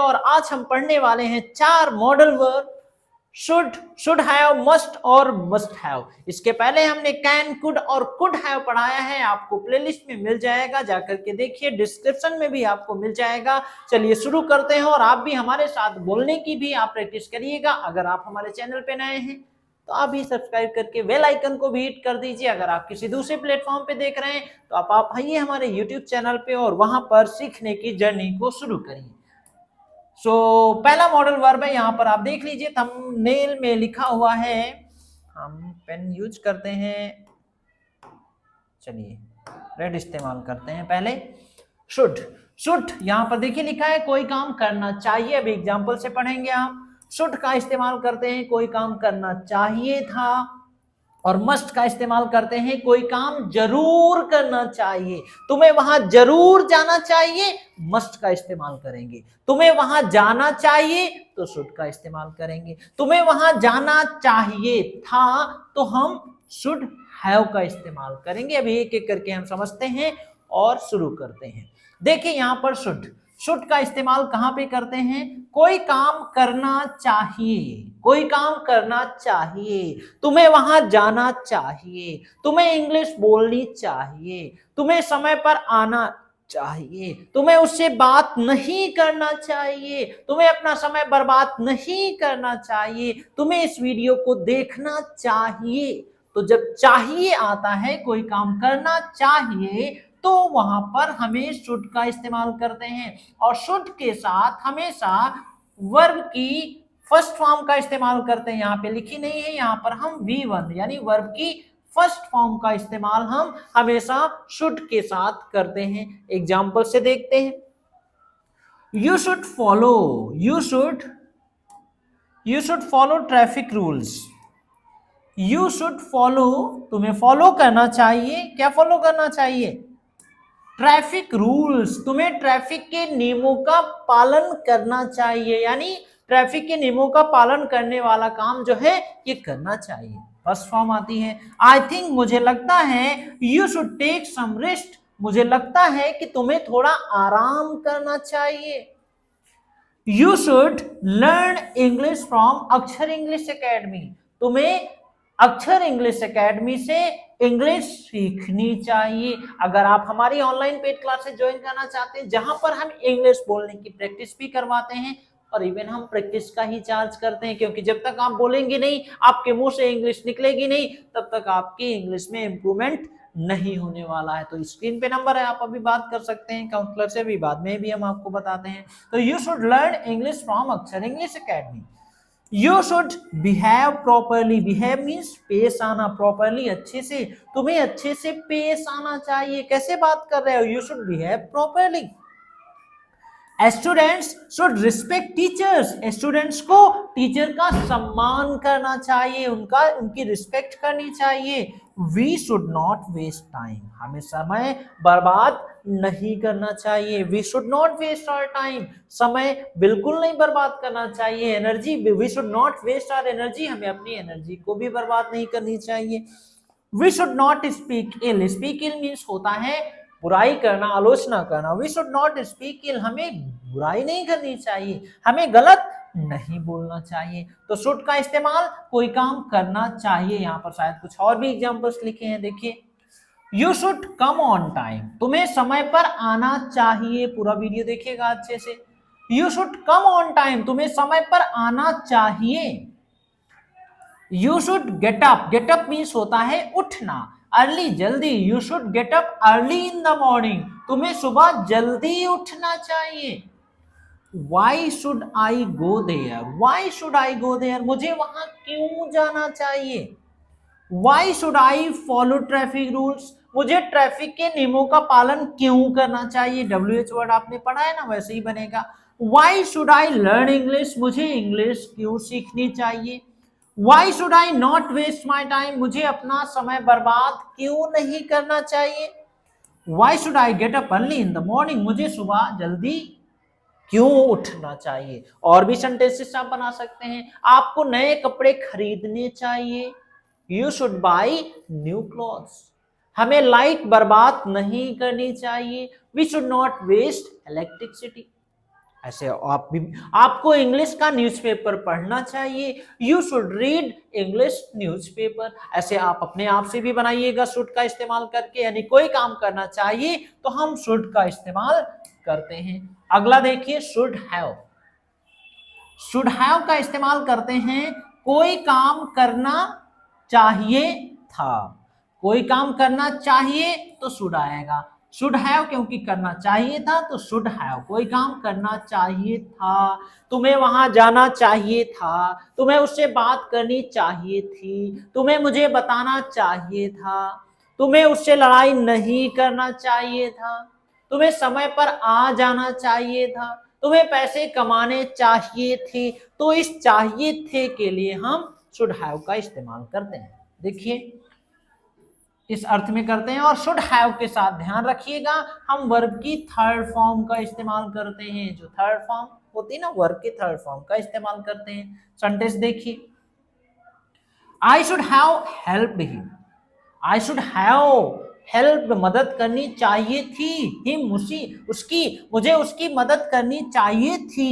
और आज हम पढ़ने वाले हैं 4 modal verb should have, must और मस्ट हैव। इसके पहले हमने कैन, कुड और कुड हैव पढ़ाया है, आपको प्लेलिस्ट में मिल जाएगा, जाकर के देखिए, डिस्क्रिप्शन में भी आपको मिल जाएगा। चलिए शुरू करते हैं और आप भी हमारे साथ बोलने की भी आप प्रैक्टिस करिएगा। अगर आप हमारे चैनल पे नए हैं तो आप भी सब्सक्राइब करके बेल आइकन को भी हिट कर दीजिए। अगर आप किसी दूसरे प्लेटफॉर्म पे देख रहे हैं तो आप आइए हमारे यूट्यूब चैनल पे और वहां पर सीखने की जर्नी को शुरू करिए। पहला मॉडल वर्ब है, यहां पर आप देख लीजिए, थंबनेल में लिखा हुआ है, हम पेन यूज करते हैं, चलिए रेड इस्तेमाल करते हैं। पहले शुड यहां पर देखिए लिखा है कोई काम करना चाहिए। अभी एग्जांपल से पढ़ेंगे आप। शुड का इस्तेमाल करते हैं कोई काम करना चाहिए था, और मस्ट का इस्तेमाल करते हैं कोई काम जरूर करना चाहिए। तुम्हें वहां जरूर जाना चाहिए, मस्ट का इस्तेमाल करेंगे। तुम्हें वहां जाना चाहिए तो शुड का इस्तेमाल करेंगे। तुम्हें वहां जाना चाहिए था तो हम शुड हैव का इस्तेमाल करेंगे। अभी एक एक करके हम समझते हैं और शुरू करते हैं। देखिए यहां पर शुड का इस्तेमाल कहां पे करते हैं? कोई काम करना चाहिए, कोई काम करना चाहिए, तुम्हें वहां जाना चाहिए, तुम्हें इंग्लिश बोलनी चाहिए, तुम्हें समय पर आना चाहिए, तुम्हें उससे बात नहीं करना चाहिए, तुम्हें अपना समय बर्बाद नहीं करना चाहिए, तुम्हें इस वीडियो को देखना चाहिए। तो जब चाहिए आता है, कोई काम करना चाहिए, तो वहां पर हमें शुड का इस्तेमाल करते हैं। और शुड के साथ हमेशा वर्ब की फर्स्ट फॉर्म का इस्तेमाल करते हैं। यहाँ पे लिखी नहीं है, यहाँ पर हम V1 यानी वर्ब की फर्स्ट फॉर्म का इस्तेमाल हम हमेशा शुड के साथ करते हैं। एग्जाम्पल से देखते हैं। You should follow traffic rules. You should follow, तुम्हें फॉलो करना चाहिए। क्या फॉलो करना चाहिए? Traffic rules. तुम्हें ट्रैफिक के नियमों का पालन करना चाहिए, यानी ट्रैफिक के नियमों का पालन करने वाला काम जो है ये करना चाहिए। फर्स्ट फॉर्म आती है। आई थिंक, मुझे लगता है। You should take some rest, मुझे लगता है कि तुम्हें थोड़ा आराम करना चाहिए। You should learn English from Akshar English academy, तुम्हें अक्षर इंग्लिश एकेडमी से इंग्लिश सीखनी चाहिए। अगर आप हमारी ऑनलाइन पेड क्लासेस ज्वाइन करना चाहते हैं, जहां पर हम इंग्लिश बोलने की प्रैक्टिस भी करवाते हैं और इवन हम प्रैक्टिस का ही चार्ज करते हैं, क्योंकि जब तक आप बोलेंगे नहीं, आपके मुंह से इंग्लिश निकलेगी नहीं, तब तक आपकी इंग्लिश में इंप्रूवमेंट नहीं होने वाला है। तो स्क्रीन पे नंबर है, आप अभी बात कर सकते हैं काउंसलर से भी, बाद में भी हम आपको बताते हैं। तो you should learn English from Akshar English academy. You should behave properly, behave means पेश आना, प्रॉपरली अच्छे से, तुम्हें अच्छे से पेश आना चाहिए। कैसे बात कर रहे हो? You should behave properly. Students should respect teachers, students को टीचर का सम्मान करना चाहिए, उनकी रिस्पेक्ट करनी चाहिए। We should not waste time, हमें समय बर्बाद नहीं करना चाहिए। We should not waste our time, समय बिल्कुल नहीं बर्बाद करना चाहिए। Energy, we should not waste our energy, हमें अपनी एनर्जी को भी बर्बाद नहीं करनी चाहिए। We should not speak ill, speak ill means होता है बुराई करना, आलोचना करना। We should not speak ill, हमें बुराई नहीं करनी चाहिए, हमें गलत नहीं बोलना चाहिए। तो शुड का इस्तेमाल कोई काम करना चाहिए। यहाँ पर शायद कुछ और भी एग्जांपल्स लिखे हैं, देखिए। You should come on time, तुम्हें समय पर आना चाहिए। पूरा वीडियो देखिएगा अच्छे से। You should come on time, तुम्हें समय पर आना चाहिए। You should get up, get up means होता है उठना, अर्ली जल्दी। You should get up early in the morning, तुम्हें सुबह जल्दी उठना चाहिए। Why should I go there, why should I go there, मुझे वहां क्यों जाना चाहिए। Why should I follow traffic rules, मुझे ट्रैफिक के नियमों का पालन क्यों करना चाहिए। WH वर्ड आपने पढ़ा है ना, वैसे ही बनेगा। Y should I learn English, मुझे इंग्लिश क्यों सीखनी चाहिए। Why should I not waste my time, मुझे अपना समय बर्बाद क्यों नहीं करना चाहिए। Why should I get up early in the morning, मुझे सुबह जल्दी क्यों उठना चाहिए। और भी सेंटेंसेस आप बना सकते हैं। आपको नए कपड़े खरीदने चाहिए। You should buy new clothes, हमें लाइट बर्बाद नहीं करनी चाहिए। We should not waste electricity, ऐसे आप भी, आपको इंग्लिश का न्यूज़पेपर पढ़ना चाहिए। You should read English newspaper. ऐसे आप अपने आप से भी बनाइएगा शुड का इस्तेमाल करके, यानी कोई काम करना चाहिए तो हम शुड का इस्तेमाल करते हैं। अगला देखिए शुड हैव। शुड हैव का इस्तेमाल करते हैं कोई काम करना चाहिए था। कोई काम करना चाहिए तो शुड आएगा। शुड हैव क्योंकि करना चाहिए था तो शुड हैव। कोई काम करना चाहिए था, तुम्हें वहां जाना चाहिए था, तुम्हें उससे बात करनी चाहिए थी, तुम्हें मुझे बताना चाहिए था, तुम्हें उससे लड़ाई नहीं करना चाहिए था, तुम्हें समय पर आ जाना चाहिए था, तुम्हें पैसे कमाने चाहिए थे। तो इस चाहिए थे के लिए हम शुड हैव का इस्तेमाल करते हैं। देखिए इस अर्थ में करते हैं। और शुड हैव के साथ ध्यान रखिएगा हम वर्ब की थर्ड फॉर्म का इस्तेमाल करते हैं। जो थर्ड फॉर्म होती है ना, वर्ब की थर्ड फॉर्म का इस्तेमाल करते हैं। सेंटेंस देखिए, आई should have helped him. I should have help, मदद करनी चाहिए थी, हिम उसकी, मुझे उसकी मदद करनी चाहिए थी।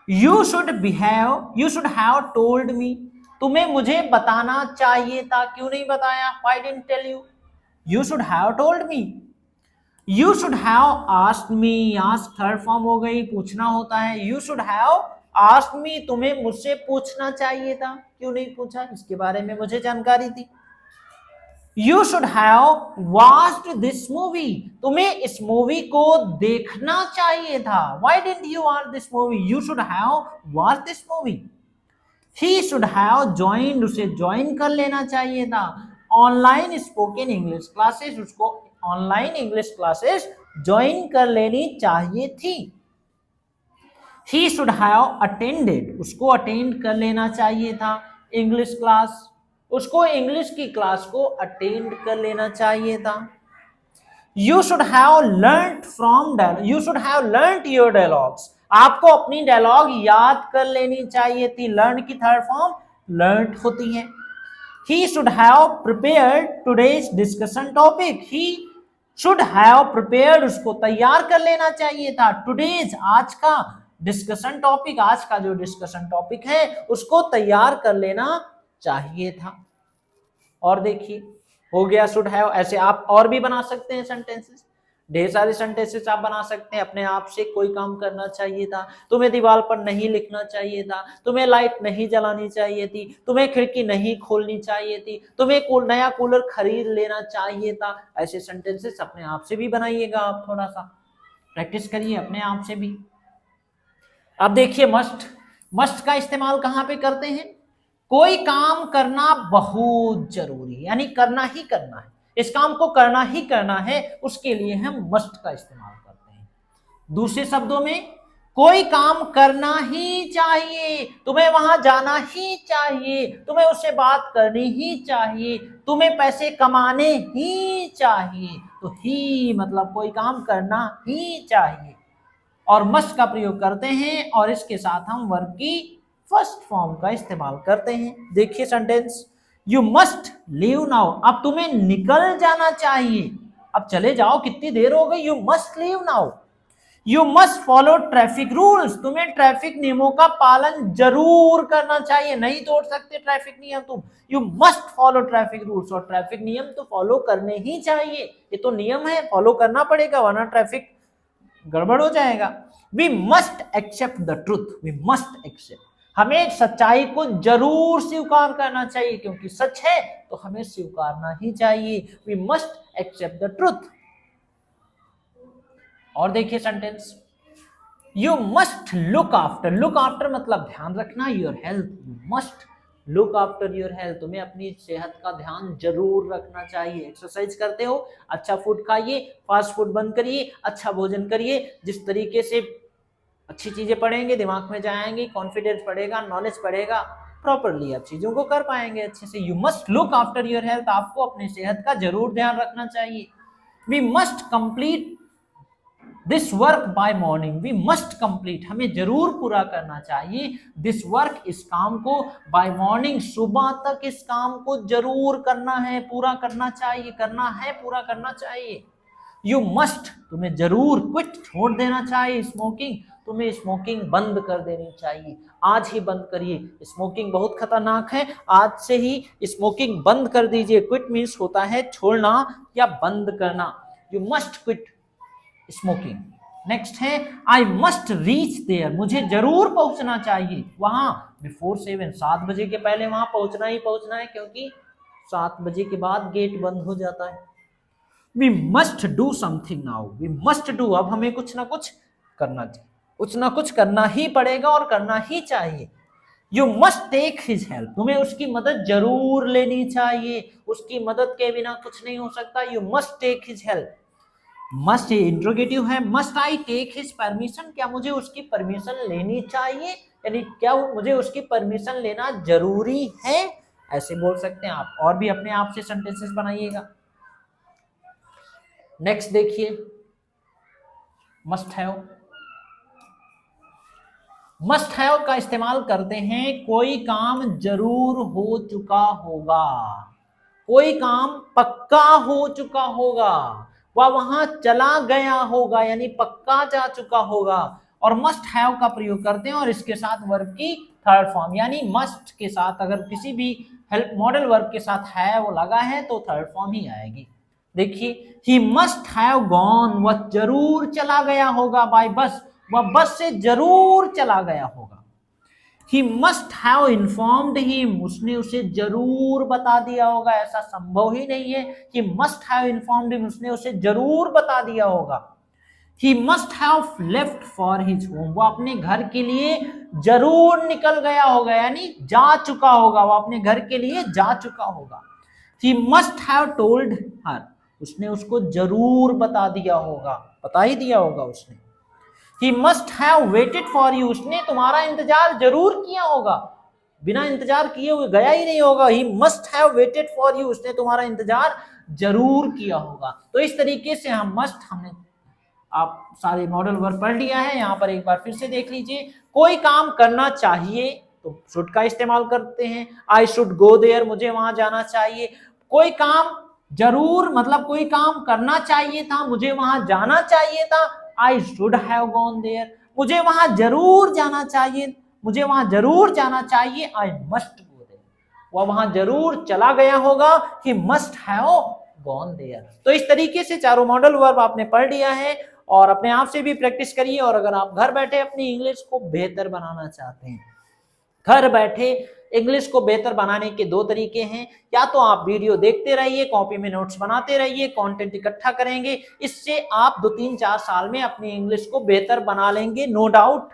You should behave, you should have told me, तुम्हें मुझे बताना चाहिए था, क्यों नहीं बताया, why didn't tell you, you should have told me. You should have asked me, ask third form हो गई, पूछना होता है। यू शुड हैव आस्क्ड मी, तुम्हें मुझसे पूछना चाहिए था, क्यों नहीं पूछा, इसके बारे में मुझे जानकारी थी। You should have watched this movie, तुम्हें इस मूवी को देखना चाहिए था, why didn't you watch this movie, you should have watch this movie. He should have joined, उसे ज्वाइन कर लेना चाहिए था ऑनलाइन स्पोकन इंग्लिश क्लासेस, उसको ऑनलाइन इंग्लिश क्लासेस ज्वाइन कर लेनी चाहिए थी। ही शुड हैव अटेंडेड, उसको अटेंड कर लेना चाहिए था इंग्लिश क्लास, उसको इंग्लिश की क्लास को अटेंड कर लेना चाहिए था। You should have learned from dialogue, you should have learned your dialogues, आपको अपनी डायलॉग याद कर लेनी चाहिए थी। लर्न की थर्ड फॉर्म लर्नड होती है। He should have prepared today's discussion topic, he should have prepared, उसको तैयार कर लेना चाहिए था टुडेज, आज का डिस्कशन टॉपिक, आज का जो डिस्कशन टॉपिक है उसको तैयार कर लेना चाहिए था। और देखिए हो गया शुड हैव। ऐसे आप और भी बना सकते हैं सेंटेंसेस, ढेर सारे सेंटेंसेस आप बना सकते हैं अपने आप से। कोई काम करना चाहिए था, तुम्हें दीवार पर नहीं लिखना चाहिए था, तुम्हें लाइट नहीं जलानी चाहिए थी, तुम्हें खिड़की नहीं खोलनी चाहिए थी, तुम्हें नया कूलर खरीद लेना चाहिए था। ऐसे सेंटेंसेस अपने आप से भी बनाइएगा, आप थोड़ा सा प्रैक्टिस करिए अपने आप से भी। अब देखिए मस्ट, मस्ट का इस्तेमाल कहां पे करते हैं, कोई काम करना बहुत जरूरी, यानी करना ही करना है, इस काम को करना ही करना है, उसके लिए हम मस्ट का इस्तेमाल करते हैं। दूसरे शब्दों में कोई काम करना ही चाहिए, तुम्हें वहां जाना ही चाहिए, तुम्हें उससे बात करनी ही चाहिए, तुम्हें पैसे कमाने ही चाहिए। तो ही मतलब कोई काम करना ही चाहिए, और मस्ट का प्रयोग करते हैं और इसके साथ हम वर्ब की फर्स्ट फॉर्म का इस्तेमाल करते हैं। देखिए sentence, you must leave now, अब तुम्हें निकल जाना चाहिए, अब चले जाओ, कितनी देर हो गई, you must leave now. You must follow traffic rules, तुम्हें ट्रैफिक नियमों का पालन जरूर करना चाहिए, नहीं तोड़ सकते ट्रैफिक नियम तुम। You must follow traffic rules, और ट्रैफिक नियम तो फॉलो करने ही चाहिए, ये तो नियम है, फॉलो करना पड़ेगा वरना ट्रैफिक गड़बड़ हो जाएगा। We must accept the truth, we must accept, हमें सच्चाई को जरूर स्वीकार करना चाहिए, क्योंकि सच है तो हमें स्वीकारना ही चाहिए। We must accept the truth. और देखिए sentence, you must look after, look after मतलब ध्यान रखना, your health, you must look after your health, तुम्हें अपनी सेहत का ध्यान जरूर रखना चाहिए। एक्सरसाइज करते हो, अच्छा फूड खाइए, फास्ट फूड बंद करिए, अच्छा भोजन करिए, जिस तरीके से अच्छी चीजें पढ़ेंगे दिमाग में जाएंगी, कॉन्फिडेंस बढ़ेगा, नॉलेज बढ़ेगा, प्रॉपरली आप चीजों को कर पाएंगे अच्छे से। You must look after your health, आपको अपनी सेहत का जरूर ध्यान रखना चाहिए। We must complete this work by morning, we must complete, हमें जरूर पूरा करना चाहिए, दिस वर्क, इस काम को, बाय मॉर्निंग, सुबह तक इस काम को जरूर करना है, पूरा करना चाहिए, करना है, पूरा करना चाहिए। यू मस्ट, तुम्हें जरूर क्विट, छोड़ देना चाहिए स्मोकिंग, तुम्हें स्मोकिंग बंद कर देनी चाहिए, आज ही बंद करिए, स्मोकिंग बहुत खतरनाक है, आज से ही स्मोकिंग बंद कर दीजिए। क्विट मीन्स होता है छोड़ना या बंद करना। You must quit smoking. Next है आई मस्ट रीच देयर, मुझे जरूर पहुंचना चाहिए वहां बिफोर 7, 7 बजे के पहले वहां पहुंचना ही पहुंचना है, क्योंकि 7 बजे के बाद गेट बंद हो जाता है। We must do something now, we must do, अब हमें कुछ ना कुछ करना चाहिए, कुछ ना कुछ करना ही पड़ेगा और करना ही चाहिए। You must take his help, तुम्हें उसकी मदद जरूर लेनी चाहिए, उसकी मदद के बिना कुछ नहीं हो सकता। You must take his help. Must interrogative है, must I take his permission, क्या मुझे उसकी परमिशन लेनी चाहिए, यानी क्या मुझे उसकी परमिशन लेना जरूरी है, ऐसे बोल सकते हैं आप। और भी अपने आप से सेंटेंसेस बनाइएगा। नेक्स्ट देखिए मस्ट हैव। मस्ट हैव का इस्तेमाल करते हैं कोई काम जरूर हो चुका होगा, कोई काम पक्का हो चुका होगा, वह वहां चला गया होगा, यानी पक्का जा चुका होगा। और मस्ट हैव का प्रयोग करते हैं और इसके साथ वर्ब की थर्ड फॉर्म, यानी मस्ट के साथ अगर किसी भी हेल्प मॉडल वर्ब के साथ है वो लगा है तो थर्ड फॉर्म ही आएगी। देखिए ही मस्ट हैव गॉन, वह जरूर चला गया होगा बाय बस, वह बस से जरूर चला गया होगा। He must have informed him, उसने उसे जरूर बता दिया होगा, ऐसा संभव ही नहीं है। He must have informed him, उसने उसे जरूर बता दिया होगा। He must have left for his home, वो अपने घर के लिए जरूर निकल गया होगा, यानी जा चुका होगा, वो अपने घर के लिए जा चुका होगा। He must have told her, उसने उसको जरूर बता दिया होगा, बता ही दिया होगा उसने। He must have waited for you, उसने तुम्हारा इंतजार जरूर किया होगा, बिना इंतजार किए हुए गया ही नहीं होगा। He must have waited for you, उसने तुम्हारा इंतजार जरूर किया होगा। तो इस तरीके से हम मस्ट, हमने आप सारे मॉडल वर्ब पढ़ लिया है। यहाँ पर एक बार फिर से देख लीजिए। कोई काम करना चाहिए तो शुड का इस्तेमाल करते हैं, आई शुड गो देयर, मुझे वहां जाना चाहिए। कोई काम जरूर मतलब कोई काम करना चाहिए था, मुझे वहां जाना चाहिए था, I should have gone there, मुझे वहां जरूर जाना चाहिए, मुझे वहां जरूर जाना चाहिए, आई मस्ट गो देयर, वह वहां जरूर चला गया होगा, he must have gone there. तो इस तरीके से चारों मॉडल वर्ब आपने पढ़ लिया है और अपने आप से भी प्रैक्टिस करिए। और अगर आप घर बैठे अपनी इंग्लिश को बेहतर बनाना चाहते हैं, घर बैठे इंग्लिश को बेहतर बनाने के 2 तरीके हैं। या तो आप वीडियो देखते रहिए, कॉपी में नोट्स बनाते रहिए, कंटेंट इकट्ठा करेंगे, इससे आप 2-3-4 साल में अपनी इंग्लिश को बेहतर बना लेंगे, नो डाउट,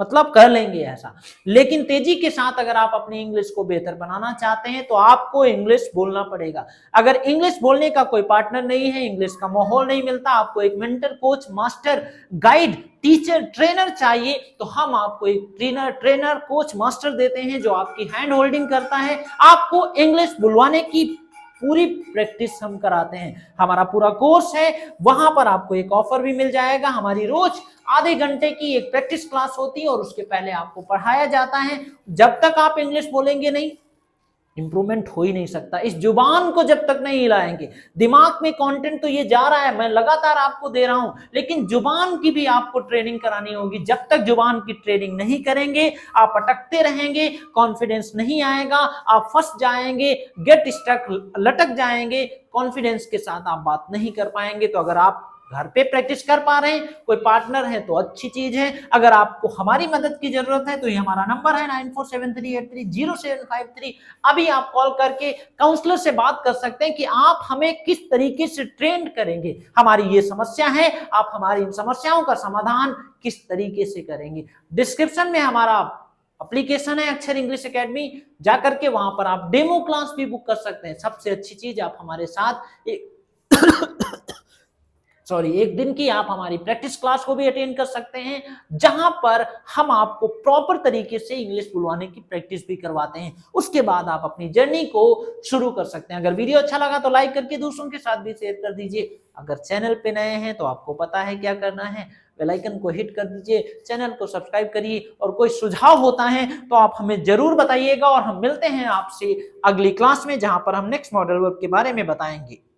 मतलब कर लेंगे ऐसा। लेकिन तेजी के साथ अगर आप अपनी इंग्लिश को बेहतर बनाना चाहते हैं तो आपको इंग्लिश बोलना पड़ेगा। अगर इंग्लिश बोलने का कोई पार्टनर नहीं है, इंग्लिश का माहौल नहीं मिलता, आपको एक mentor, coach, master, guide, teacher, trainer चाहिए, तो हम आपको एक ट्रेनर, कोच, मास्टर देते हैं जो आपकी हैंड होल्डिंग करता है, आपको इंग्लिश बुलवाने की पूरी प्रैक्टिस हम कराते हैं। हमारा पूरा कोर्स है, वहां पर आपको एक ऑफर भी मिल जाएगा। हमारी रोज आधे घंटे की एक प्रैक्टिस क्लास होती है और उसके पहले आपको पढ़ाया जाता है। जब तक आप इंग्लिश बोलेंगे नहीं, इंप्रूवमेंट हो ही नहीं सकता। इस जुबान को जब तक नहीं हिलाएंगे, दिमाग में कंटेंट तो ये जा रहा है, मैं लगातार आपको दे रहा हूं, लेकिन जुबान की भी आपको ट्रेनिंग करानी होगी। जब तक जुबान की ट्रेनिंग नहीं करेंगे, आप अटकते रहेंगे, कॉन्फिडेंस नहीं आएगा, आप फंस जाएंगे, गेट स्टक, लटक जाएंगे, कॉन्फिडेंस के साथ आप बात नहीं कर पाएंगे। तो अगर आप घर पे प्रैक्टिस कर पा रहे हैं, कोई पार्टनर है तो अच्छी चीज है। अगर आपको हमारी मदद की जरूरत है तो ये हमारा नंबर है 9473830753। अभी आप कॉल करके काउंसलर से बात कर सकते हैं कि आप हमें किस तरीके से ट्रेन करेंगे, हमारी ये समस्या है, आप हमारी इन समस्याओं का समाधान किस तरीके से करेंगे। डिस्क्रिप्शन में हमारा एप्लीकेशन है अक्षर इंग्लिश एकेडमी, जाकर के वहां पर आप डेमो क्लास भी बुक कर सकते हैं। सबसे अच्छी चीज, आप हमारे साथ एक दिन की आप हमारी प्रैक्टिस क्लास को भी अटेंड कर सकते हैं, जहां पर हम आपको प्रॉपर तरीके से इंग्लिश बुलवाने की प्रैक्टिस भी करवाते हैं। उसके बाद आप अपनी जर्नी को शुरू कर सकते हैं। अगर वीडियो अच्छा लगा तो लाइक करके दूसरों के साथ भी शेयर कर दीजिए। अगर चैनल पे नए हैं तो आपको पता है क्या करना है, बेल आइकन को हिट कर दीजिए, चैनल को सब्सक्राइब करिए। और कोई सुझाव होता है तो आप हमें जरूर बताइएगा और हम मिलते हैं आपसे अगली क्लास में, जहां पर हम नेक्स्ट मॉडल वर्ब के बारे में बताएंगे।